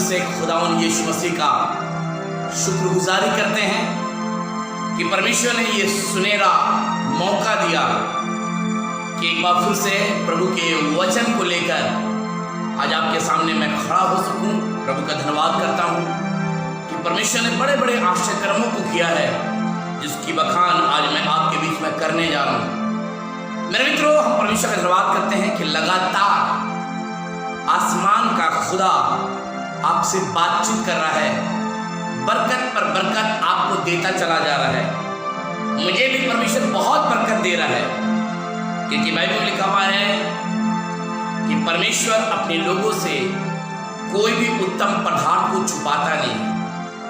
से खुदावंद यीशु मसीह का शुक्रगुजारी करते हैं कि परमेश्वर ने ये सुनहरा मौका दिया कि एक बार फिर से प्रभु के वचन को लेकर आज आपके सामने मैं खड़ा हो सकूं। प्रभु का धन्यवाद करता हूं कि परमेश्वर ने बड़े बड़े आश्चर्य कर्मों को किया है, जिसकी बखान आज मैं आपके बीच में करने जा रहा हूं। मेरे मित्रों, हम परमेश्वर का धन्यवाद करते हैं कि लगातार आसमान का खुदा आपसे बातचीत कर रहा है, बरकत पर बरकत आपको देता चला जा रहा है। मुझे भी परमेश्वर बहुत बरकत दे रहा है, क्योंकि बाइबल में लिखा हुआ है कि परमेश्वर अपने लोगों से कोई भी उत्तम पदार्थ को छुपाता नहीं।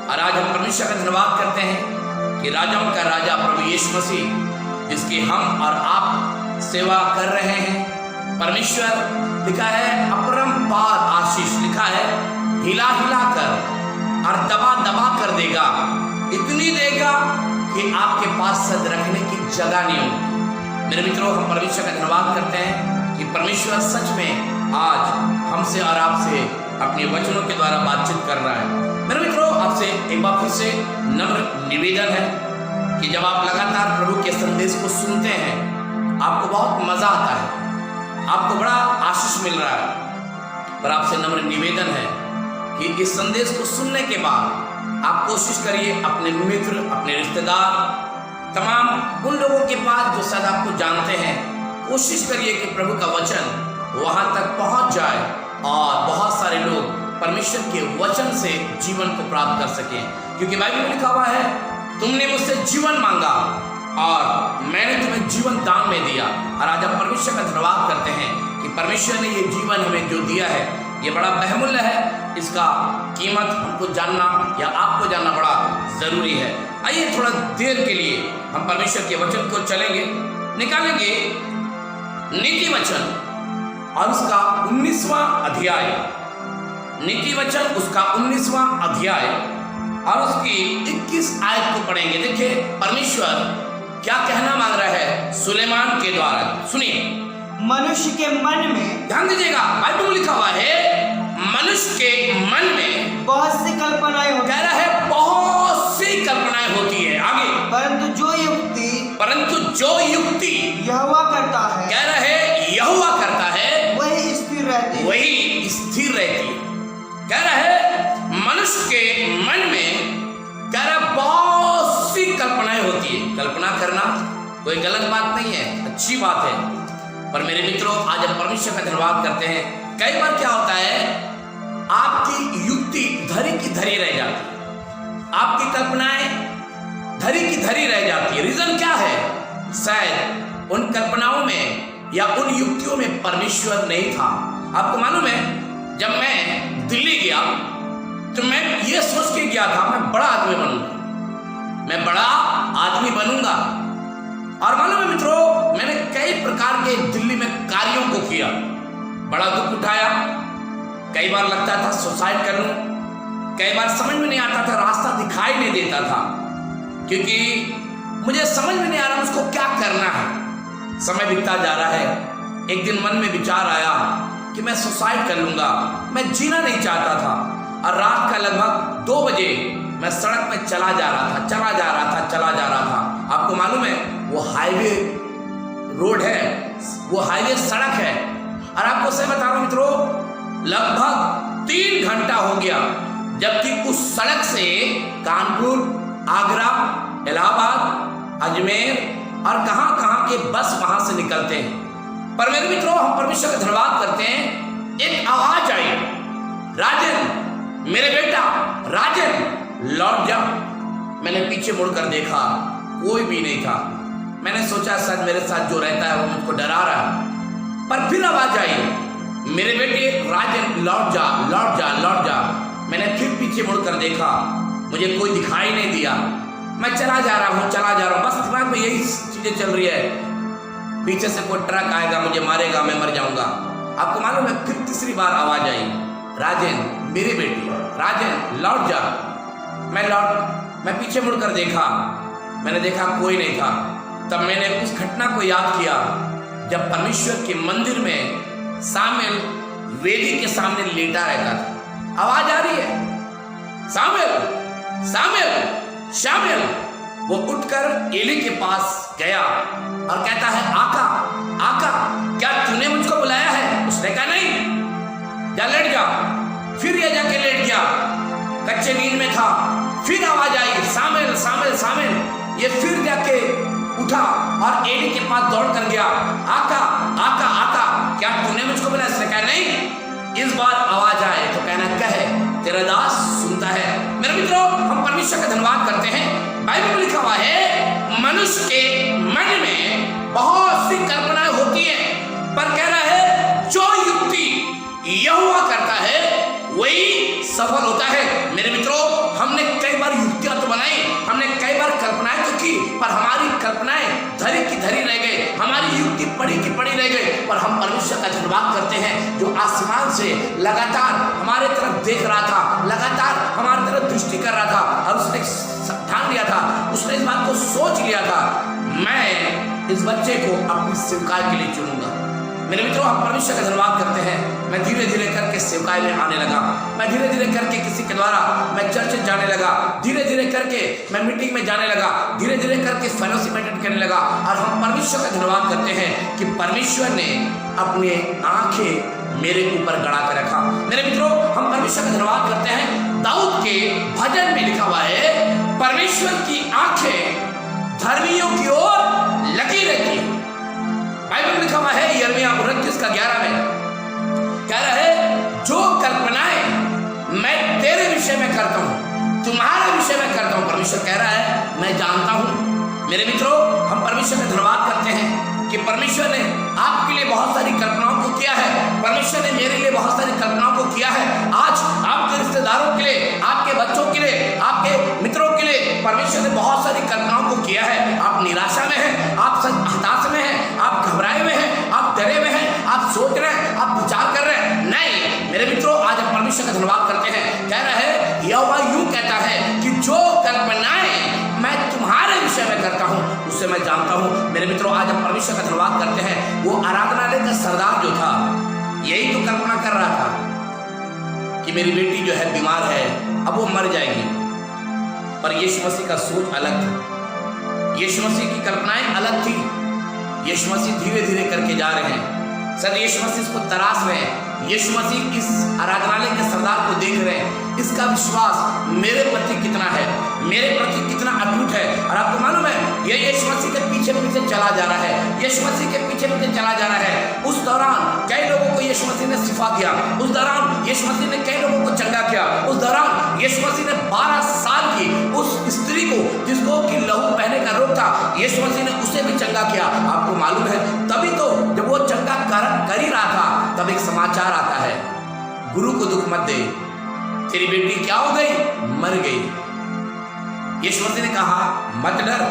और आज हम परमेश्वर का धन्यवाद करते हैं कि राजाओं का राजा प्रभु यीशु मसीह, जिसकी हम और आप सेवा कर रहे हैं, परमेश्वर लिखा है अपरंपार आशीष, लिखा है हिला हिला कर और दबा दबा कर देगा, इतनी देगा कि आपके पास सद रखने की जगह नहीं होगी। मेरे मित्रों, हम परमेश्वर का धन्यवाद करते हैं कि परमेश्वर सच में आज हमसे और आपसे अपने वचनों के द्वारा बातचीत कर रहा है। मेरे मित्रों, आपसे एक बार फिर से नम्र निवेदन है कि जब आप लगातार प्रभु के संदेश को सुनते हैं, आपको बहुत मजा आता है, आपको बड़ा आशीष मिल रहा है, पर आपसे नम्र निवेदन है कि इस संदेश को सुनने के बाद आप कोशिश करिए अपने मित्र, अपने रिश्तेदार, तमाम उन लोगों के पास जो शायद आपको जानते हैं, कोशिश करिए कि प्रभु का वचन वहां तक पहुंच जाए और बहुत सारे लोग परमेश्वर के वचन से जीवन को प्राप्त कर सकें। क्योंकि बाइबल में लिखा हुआ है, तुमने मुझसे जीवन मांगा और मैंने तुम्हें जीवन दान में दिया। और आज हम परमेश्वर का धन्यवाद करते हैं कि परमेश्वर ने ये जीवन हमें जो दिया है, ये बड़ा बहुमूल्य है। इसका कीमत हमको जानना या आपको जानना बड़ा जरूरी है। आइए थोड़ा देर के लिए हम परमेश्वर के वचन को चलेंगे, निकालेंगे नीति वचन और उसका 19वां अध्याय, नीति वचन उसका 19वां अध्याय और उसकी 21 आयत को पढ़ेंगे। देखिए परमेश्वर क्या कहना मांग रहा है सुलेमान के द्वारा, सुनिए। मनुष्य के मन में, ध्यान दीजिएगा, बाइबल में लिखा हुआ है मनुष्य के मन में बहुत सी कल्पनाएं होती कह रहा है बहुत सी कल्पनाएं होती है। आगे, परंतु जो युक्ति यहोवा करता है, कह रहा है यहोवा करता है, वही स्थिर रहती है, वही स्थिर रहती है। कह रहा है मनुष्य के मन में, कह रहा बहुत सी कल्पनाएं होती है। कल्पना करना कोई गलत बात नहीं है, अच्छी बात है। पर मेरे मित्रों, आज हम परमेश्वर का धन्यवाद करते हैं। कई बार क्या होता है, आपकी युक्ति धरी की धरी रह जाती है, आपकी कल्पनाएं धरी की धरी रह जाती है। रीजन क्या है? शायद उन कल्पनाओं में या उन युक्तियों में परमेश्वर नहीं था। आपको मालूम है, जब मैं दिल्ली गया तो मैं ये सोच के गया था मैं बड़ा आदमी बनूंगा, मैं बड़ा आदमी बनूंगा। और मालूम है मित्रों, मैंने कई प्रकार के दिल्ली में कार्यों को किया, बड़ा दुख उठाया। कई बार लगता था सुसाइड कर लूं, कई बार समझ में नहीं आता था, रास्ता दिखाई नहीं देता था, क्योंकि मुझे समझ में नहीं आ रहा उसको क्या करना है। समय बीतता जा रहा है, एक दिन मन में विचार आया कि मैं सुसाइड कर लूंगा, मैं जीना नहीं चाहता था। और रात का लगभग 2 बजे मैं सड़क में चला जा रहा था। आपको मालूम है वो हाईवे रोड है, वो हाईवे सड़क है। और आपको सही बता रहा हूं मित्रों, लगभग 3 घंटा हो गया, जबकि उस सड़क से कानपुर, आगरा, इलाहाबाद, अजमेर और कहां के बस वहां से निकलते हैं। पर मेरे मित्रों, हम परमेश्वर का धन्यवाद करते हैं, एक आवाज आई, राजन, मेरे बेटा राजन लौट जा। मैंने पीछे मुड़कर देखा, कोई भी नहीं था। मैंने सोचा शायद मेरे साथ जो रहता है वो मुझको डरा रहा है। पर फिर आवाज आई, मेरे बेटे राजन लौट जा, लौट जा, लौट जा। मैंने फिर पीछे मुड़कर देखा, मुझे कोई दिखाई नहीं दिया। मैं चला जा रहा हूँ, बस दिमाग में यही चीजें चल रही है, पीछे से कोई ट्रक आएगा, मुझे मारेगा, मैं मर जाऊंगा। आपको मालूम है, फिर तीसरी बार आवाज आई, राजन मेरे बेटे, राजन लौट जा। मैं पीछे मुड़कर देखा, मैंने देखा कोई नहीं था। तब मैंने उस घटना को याद किया जब परमेश्वर के मंदिर में सामुएल वेदी के सामने लेटा रहता था। आवाज आ रही है, शामिल शामिल शामिल। वो उठकर एली के पास गया और कहता है, आका आका, क्या तूने मुझको बुलाया है? उसने कहा नहीं, जा लेट जा। फिर ये जाके लेट गया, कच्चे नींद में था। फिर आवाज आई, शामिल शामिल शामिल। ये फिर जाके उठा और एली के पास दौड़ कर गया, आका आका आका, क्या तूने मुझको बुलाया? उसने कहा नहीं। इस बार आवाज आए तो कहना, कहे तेरा दास सुनता है। मेरे मित्रों, हम परमेश्वर का धन्यवाद करते हैं। बाइबल में लिखा हुआ है, मनुष्य के मन में बहुत सी कल्पनाएं होती हैं, पर कह रहा है जो युक्ति यहोवा करता है वही सफल होता है। मेरे मित्रों, हमने कई बार युक्तियां तो बनाई, हमने कई बार कल्पनाएं तो की, पर हमारी कल्पनाएं धरी की धरी रह गई, हमारी युक्ति पड़ी की पड़ी रह गई। पर हम परमेश्वर का धन्यवाद करते हैं जो आसमान से लगातार हमारे तरफ देख रहा था, लगातार हमारी तरफ दृष्टि कर रहा था, और उसने ठान लिया था, उसने इस बात को सोच लिया था, मैं इस बच्चे को अपनी सेवकाई के लिए चुनूंगा। मेरे मित्रों, हम परमेश्वर का धन्यवाद करते हैं। मैं धीरे धीरे करके सेवकाई में आने लगा, मैं धीरे धीरे करके किसी के द्वारा मैं चर्च जाने लगा, धीरे धीरे करके मैं मीटिंग में जाने लगा, धीरे धीरे करके फेलोशिप अटेंड करने लगा। और हम परमेश्वर का धन्यवाद करते हैं कि परमेश्वर ने अपनी आंखें मेरे ऊपर गड़ा कर रखा। मेरे मित्रों, हम परमेश्वर का धन्यवाद करते हैं। दाऊद के भजन में लिखा हुआ है, परमेश्वर की आंखें धर्मियों की ओर लगी रहती है। बाइबल में लिखा हुआ है, यिर्मयाह 29:11 में कह रहा है, जो कल्पनाएं मैं तेरे विषय में करता हूं, तुम्हारे विषय में करता हूं, परमेश्वर कह रहा है मैं जानता हूं। मेरे मित्रों, हम परमेश्वर का धन्यवाद करते हैं कि परमेश्वर ने आपके लिए बहुत सारी कल्पनाओं को किया है, परमेश्वर ने मेरे लिए बहुत सारी कल्पनाओं को किया है। आज आपके रिश्तेदारों के लिए, आपके बच्चों के लिए, आपके मित्रों के लिए परमेश्वर ने बहुत सारी कल्पनाओं को किया है। आप निराशा में हैं, आप हताश में हैं, आप घबराए हुए हैं, आप डरे हुए हैं, आप सोच रहे हैं, आप विचार कर रहे हैं। नहीं मेरे मित्रों, आज हम परमेश्वर का धन्यवाद करते हैं। कह रहे हैं, यहोवा यूं कहता है कि जो कल्पनाएं मैं तुम्हारे विषय में करता हूं उससे मैं जानता हूं। मेरे मित्रों, आज हम परमेश्वर का धन्यवाद करते हैं। वो आराधनालय का सरदार जो था, यही तो कल्पना कर रहा था कि मेरी बेटी जो है बीमार है, अब वो मर जाएगी। पर यीशु मसीह का सोच अलग था, यीशु मसीह की कल्पनाएं अलग थी। यीशु मसीह धीरे धीरे करके जा रहे हैं। सर यीशु मसीह इसको तराश रहे हैं। यीशु मसीह इस आराधनालय के सरदार को देख रहे हैं, इसका विश्वास मेरे प्रति कितना है, मेरे प्रति कितना अटूट है। और आपको मालूम है, ये यीशु मसीह के पीछे पीछे चला जा रहा है, यीशु मसीह के पीछे पीछे चला जा रहा है। उस दौरान कई लोगों को यीशु मसीह ने शिफा दिया, उस दौरान यीशु मसीह ने कई लोगों को चंगा किया, उस दौरान यीशु मसीह ने 12 साल की उस स्त्री को, जिसको कि लहू बहने का रोग था, यीशु मसीह ने उसे भी चंगा किया। आपको मालूम है, तभी तो जब वो चंगा कर ही रहा था, तब एक समाचार आता है, गुरु को दुख मत दे, तेरी बेटी क्या हो गई? मर गई। यीशु मसीह ने कहा, मत डर,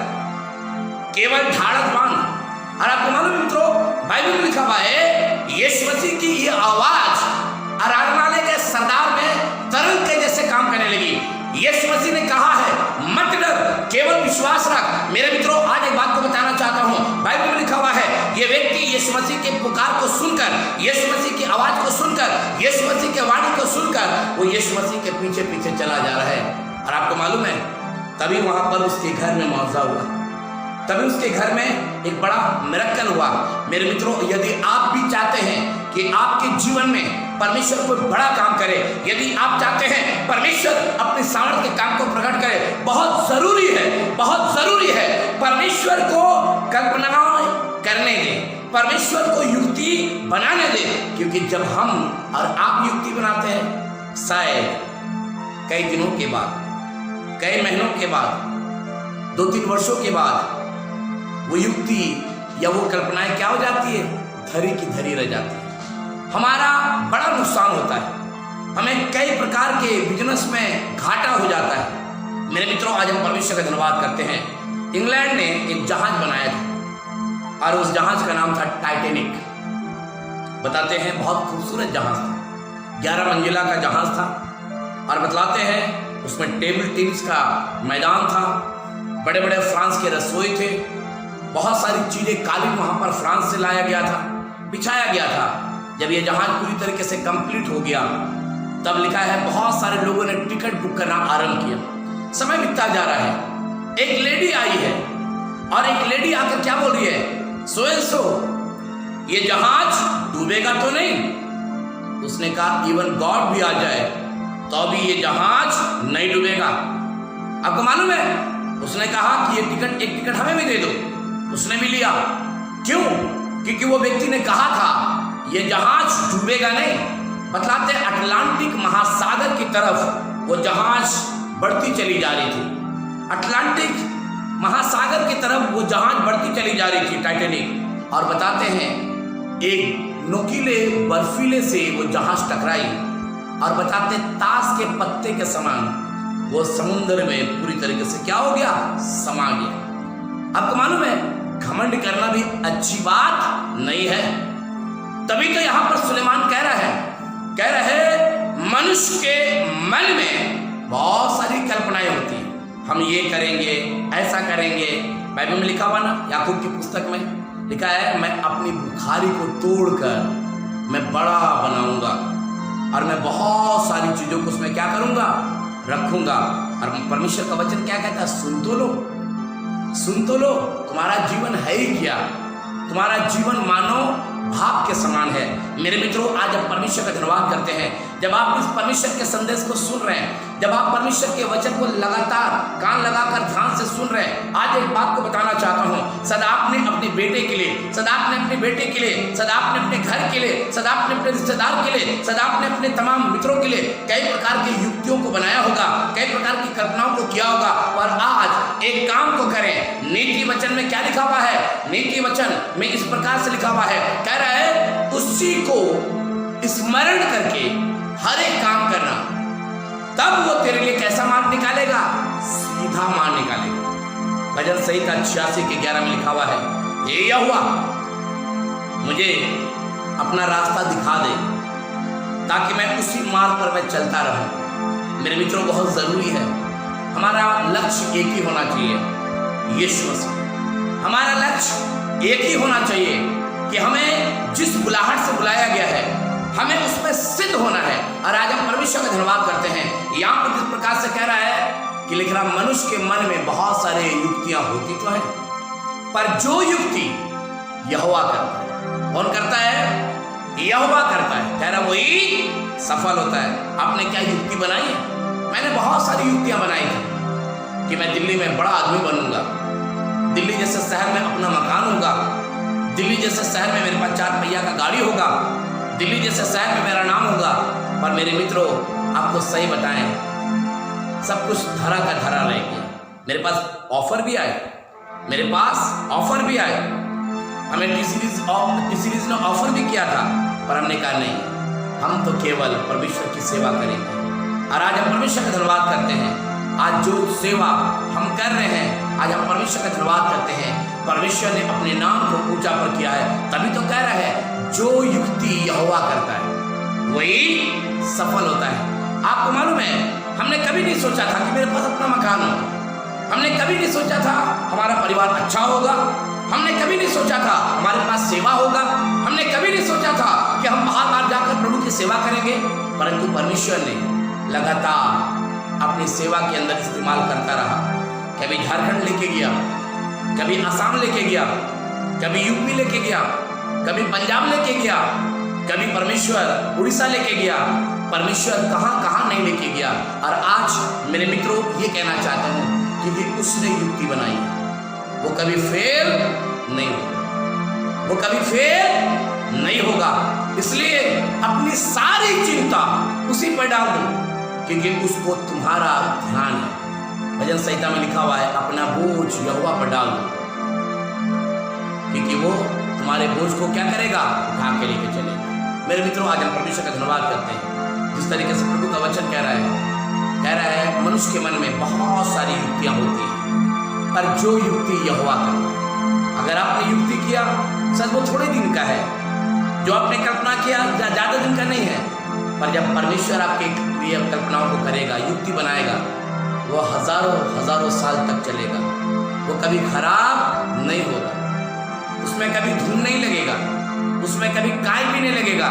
केवल ढाढ़स बांध। और आपको मालूम मित्रों, बाइबल में लिखा हुआ है, यीशु मसीह की ये आवाज आराधनालय के सरदार में तरंग के जैसे काम करने लगी। यीशु मसीह ने कहा है, मत डर, केवल विश्वास रख। मेरे मित्रों, आज एक बात को बताना चाहता हूं। बाइबल में लिखा हुआ है, ये व्यक्ति यीशु मसीह के पुकार को सुनकर, यीशु मसीह की आवाज को सुनकर, यीशु मसीह के वाणी को सुनकर वो यीशु मसीह के पीछे पीछे चला जा रहा है। और आपको मालूम है, तभी वहां पर उसके घर में मुआवजा हुआ, तभी उसके घर में एक बड़ा मिरेकल हुआ। मेरे मित्रों, यदि आप भी चाहते हैं कि आपके जीवन में परमेश्वर कोई बड़ा काम करे, यदि आप चाहते हैं परमेश्वर अपने सामर्थ्य के काम को प्रकट करे, बहुत जरूरी है, बहुत जरूरी है परमेश्वर को कल्पनाएं करने दें, परमेश्वर को युक्ति बनाने दें। क्योंकि जब हम और आप युक्ति बनाते हैं, शायद कई दिनों के बाद, कई महीनों के बाद, 2-3 वर्षों के बाद वो युक्ति या वो कल्पनाएं क्या हो जाती है? धरी की धरी रह जाती है। हमारा बड़ा नुकसान होता है, हमें कई प्रकार के बिजनेस में घाटा हो जाता है। मेरे मित्रों, आज हम परमेश्वर का धन्यवाद करते हैं। इंग्लैंड ने एक जहाज बनाया था और उस जहाज का नाम था टाइटैनिक। बताते हैं बहुत खूबसूरत जहाज था, 11 मंजिला का जहाज था। और बतलाते हैं उसमें टेबल टेनिस का मैदान था, बड़े बड़े फ्रांस के रसोई थे, बहुत सारी चीजें, कालीन वहां पर फ्रांस से लाया गया था, बिछाया गया था। जब यह जहाज पूरी तरीके से कंप्लीट हो गया, तब लिखा है बहुत सारे लोगों ने टिकट बुक करना आरंभ किया। समय बीतता जा रहा है। एक लेडी आई है और एक लेडी आकर क्या बोल रही है, सो एंड सो, ये जहाज डूबेगा तो नहीं। उसने कहा इवन गॉड भी आ जाए तो भी ये जहाज नहीं डूबेगा। आपको मालूम है, उसने कहा कि ये टिकट, एक टिकट हमें भी दे दो। उसने भी लिया। क्यों? क्योंकि वो व्यक्ति ने कहा था ये जहाज डूबेगा नहीं। बतलाते अटलांटिक महासागर की तरफ वो जहाज बढ़ती चली जा रही थी। अटलांटिक महासागर की तरफ वो जहाज बढ़ती चली जा रही थी, टाइटैनिक। और बताते हैं एक नुकीले बर्फीले से वो जहाज टकराई और बताते ताश के पत्ते के समान वो समुद्र में पूरी तरीके से क्या हो गया, समा गया। आपको मालूम है घमंड करना भी अच्छी बात नहीं है। तभी तो यहां पर सुलेमान कह रहा है मनुष्य के मन में बहुत सारी कल्पनाएं होती हैं। हम ये करेंगे, ऐसा करेंगे। बाइबल में लिखा हुआ ना, याकूब की पुस्तक में लिखा है मैं अपनी बुखारी को तोड़कर मैं बड़ा बनाऊंगा और मैं बहुत सारी चीजों को उसमें क्या करूंगा, रखूंगा। और परमेश्वर का वचन क्या कहता है, सुन तो लो, सुन तो लो। तुम्हारा जीवन है ही क्या? तुम्हारा जीवन मानो भाग के समान है। मेरे मित्रों, आज हम परमेश्वर का धन्यवाद करते हैं जब आप इस परमेश्वर के संदेश को सुन रहे हैं, जब आप परमेश्वर के वचन को लगातार कान लगाकर ध्यान से सुन रहे हैं। आज एक बात को बताना चाहता हूं, सदा आपने अपने बेटे के लिए, सदा आपने अपने बेटे के लिए, सदा आपने अपने घर के लिए, सदा आपने अपने रिश्तेदार के लिए, सदा आपने अपने तमाम मित्रों के लिए कई प्रकार की युक्तियों को बनाया होगा, कई प्रकार की कल्पनाओं को किया होगा। और आज एक काम को करें। नीति वचन में क्या लिखा हुआ है? नीति वचन में इस प्रकार से लिखा हुआ है, कह रहा है उसी को स्मरण करके हर एक काम करना, तब वो तेरे लिए कैसा मार्ग निकालेगा, सीधा मार्ग निकालेगा। भजन संहिता 86 के 11 में लिखा हुआ है, हे यहोवा मुझे अपना रास्ता दिखा दे ताकि मैं उसी मार्ग पर मैं चलता रहूं। मेरे मित्रों, बहुत जरूरी है, हमारा लक्ष्य एक ही होना चाहिए, यीशु मसीह। हमारा लक्ष्य एक ही होना चाहिए कि हमें जिस बुलाहट से बुलाया गया है हमें उसमें सिद्ध होना है। और आज हम परमेश्वर का धन्यवाद करते हैं। यहाँ पर किस प्रकार से कह रहा है कि लिख रहा, मनुष्य के मन में बहुत सारे युक्तियां होती तो है, पर जो युक्ति यहोवा करता है, कौन करता है? यहोवा करता है। कह रहा वही सफल होता है। आपने क्या युक्ति बनाई है? मैंने बहुत सारी युक्तियां बनाई थी कि मैं दिल्ली में बड़ा आदमी बनूंगा, दिल्ली जैसे शहर में अपना मकान होगा, दिल्ली जैसे शहर में मेरे पास 4 पहिया का गाड़ी होगा, दिल्ली जैसे शहर में मेरा नाम होगा। पर मेरे मित्रों, आपको सही बताएं, सब कुछ धरा का धरा रह गया। मेरे पास ऑफर भी आए, मेरे पास ऑफर भी आए, हमें टी सीरीज ने ऑफर भी किया था, पर हमने कहा नहीं, हम तो केवल परमेश्वर की सेवा करेंगे। और आज हम परमेश्वर का धन्यवाद करते हैं। आज जो सेवा हम कर रहे हैं, आज हम परमेश्वर का धन्यवाद करते हैं। परमेश्वर ने अपने नाम को ऊंचा पर किया है, तभी तो कह रहा है जो युक्ति यहोवा करता है वही सफल होता है। आपको मालूम है, हमने कभी नहीं सोचा था कि मेरे पास अपना मकान होगा, हमने कभी नहीं सोचा था हमारा परिवार अच्छा होगा, हमने कभी नहीं सोचा था हमारे पास सेवा होगा, हमने कभी नहीं सोचा था कि हम बाहर बाहर जाकर प्रभु की सेवा करेंगे। परंतु परमेश्वर ने लगातार अपनी सेवा के अंदर इस्तेमाल करता रहा। कभी झारखंड लेके गया, कभी असम लेके गया, कभी यूपी लेके गया, कभी पंजाब लेके गया, कभी परमेश्वर उड़ीसा लेके गया, परमेश्वर कहाँ कहाँ नहीं लेके गया। और आज मेरे मित्रों, ये कहना चाहता हूँ कि उसने युक्ति बनाई है, वो कभी फेल नहीं होगा, वो कभी फेल नहीं होगा। इसलिए अपनी सारी चिंता उसी पर डाल दो, क्योंकि उसको तुम्हारा ध्यान है। भजन संहिता में लिखा हुआ है, अपना बोझ यहोवा पर डाल दो, क्योंकि वो तुम्हारे बोझ को क्या करेगा, उठा के लेके चलेगा। मेरे मित्रों, आज हम परमेश्वर का धन्यवाद करते हैं, जिस तरीके से प्रभु का वचन कह रहा है मनुष्य के मन में बहुत सारी युक्तियां होती हैं, पर जो युक्ति यहोवा करता है। अगर आपने युक्ति किया, सच वो थोड़े दिन का है, जो आपने कल्पना किया ज्यादा दिन का नहीं है, पर जब परमेश्वर आपके लिए कल्पनाओं को करेगा, युक्ति बनाएगा, वो हजारों साल तक चलेगा, वो कभी खराब नहीं होगा, उसमें कभी धूम नहीं लगेगा, उसमें कभी काई भी नहीं लगेगा,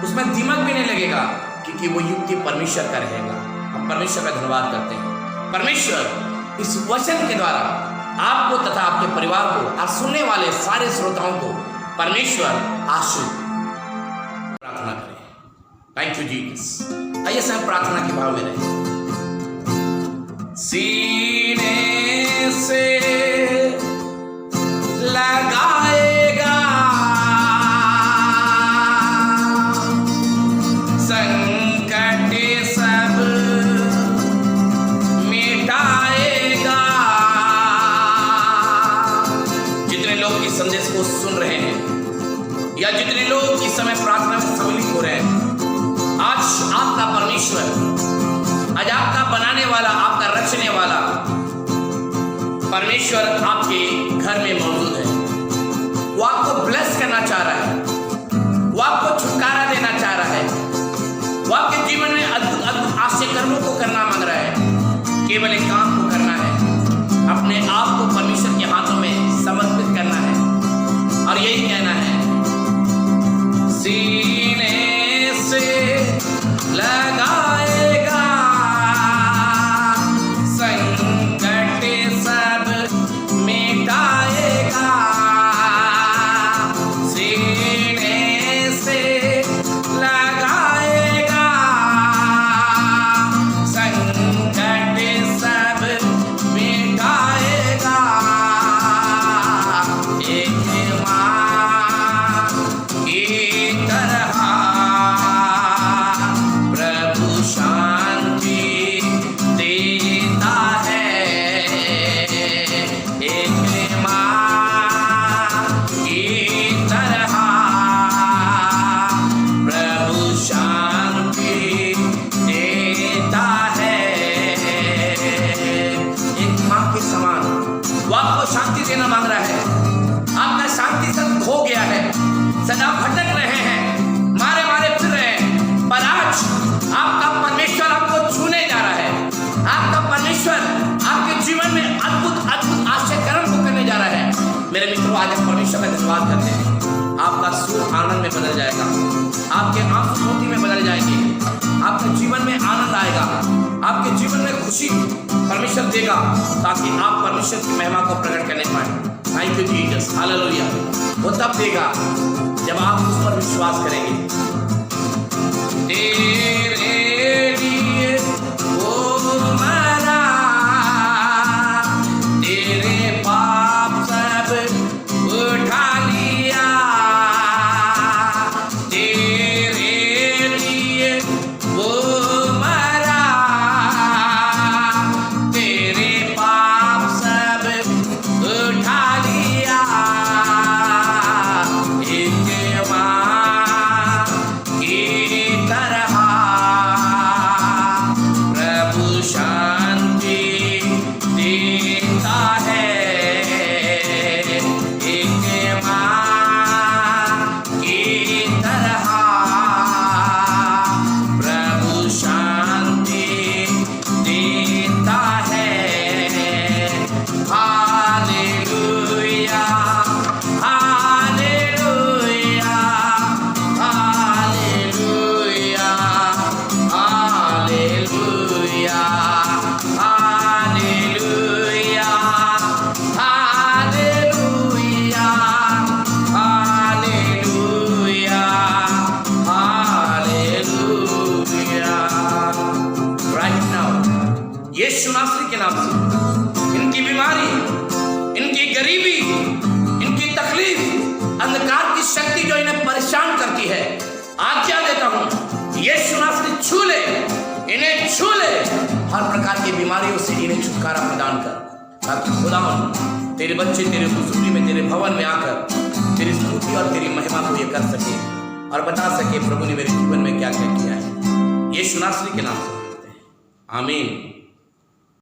उसमें दीमक भी नहीं लगेगा। क्योंकि वो युक्ति परमेश्वर का रहेगा। हम परमेश्वर का धन्यवाद करते हैं। परमेश्वर इस वचन के द्वारा आपको तथा आपके परिवार को और सुनने वाले सारे श्रोताओं को परमेश्वर आशीष प्रार्थना करें। Thank you Jesus. आइए सब प्रार्थना के भाव में रहें। सीने से लगाएगा संकट सब मिटाएगा। जितने लोग इस संदेश को सुन रहे हैं या जितने लोग इस समय प्रार्थना में सम्मिलित हो रहे हैं, आज आपका परमेश्वर, आज आपका बनाने वाला, आपका रचने वाला परमेश्वर आपके घर में मौजूद है। वो आपको ब्लेस करना चाह रहा है, वो आपको छुटकारा देना चाह रहा है, वो आपके जीवन में अद्भुत अद्भुत आश्चर्य कर्मों को करना मांग रहा है। केवल एक काम को करना है, अपने आप को परमेश्वर के हाथों में समर्पित करना है और यही कहना है, सीने से लगाएगा संकट सब मिटाएगा। सीने से लगाएगा संकट सब मिटाएगा। एक माँ की तरह प्रभु शांति देता है। एक माँ की तरह प्रभु शांति देता है। एक माँ के समान वो आपको शांति देना मांग रहा है। आपका शांति सब खो गया है, सदा भटक रहे हैं, मारे मारे फिर रहे हैं, पर आज आपका परमेश्वर आपको छूने जा रहा है। आपका परमेश्वर आपके जीवन में अद्भुत अद्भुत आश्चर्य कर्म को करने जा रहा है। मेरे मित्रों, आज हम परमेश्वर का धन्यवाद करते हैं। आपका सुर आनंद में बदल जाएगा, आपके आंसू मोती में बदल जाएंगे, आपके जीवन में आनंद आएगा, आपके जीवन में खुशी परमेश्वर देगा, ताकि आप परमेश्वर की महिमा को प्रकट करने पाए। Thank you Jesus, hallelujah. वो तब देगा जब आप उस पर विश्वास करेंगे। तेरे लिए वो मरा, तेरे पाप सब उठा लिया। तेरे लिए वो मरा, तेरे पाप सब उठा लिया। एक माँ की तरह प्रभु शांति देता है। एक माँ की तरह प्रभु शांति देता है। Hallelujah, hallelujah, hallelujah, hallelujah, hallelujah, hallelujah, hallelujah, hallelujah. Right now Yeshu नासरी के नाम से इनकी बीमारी, इनकी गरीबी, इनकी तकलीफ, अंधकार की शक्ति जो इन्हें परेशान करती है, आज्ञा देता हूं यीशु नासरी छू ले, इन्हें छू ले। हर प्रकार की बीमारियों से इन्हें छुटकारा प्रदान कर, ताकि खुदा तेरे बच्चे तेरे हुजूरी में, तेरे भवन में आकर तेरी स्तुति और तेरी महिमा को ये कर सके और बता सके प्रभु ने मेरे जीवन में क्या क्या किया है। यीशु नासरी के नाम से मांगते हैं, आमीन।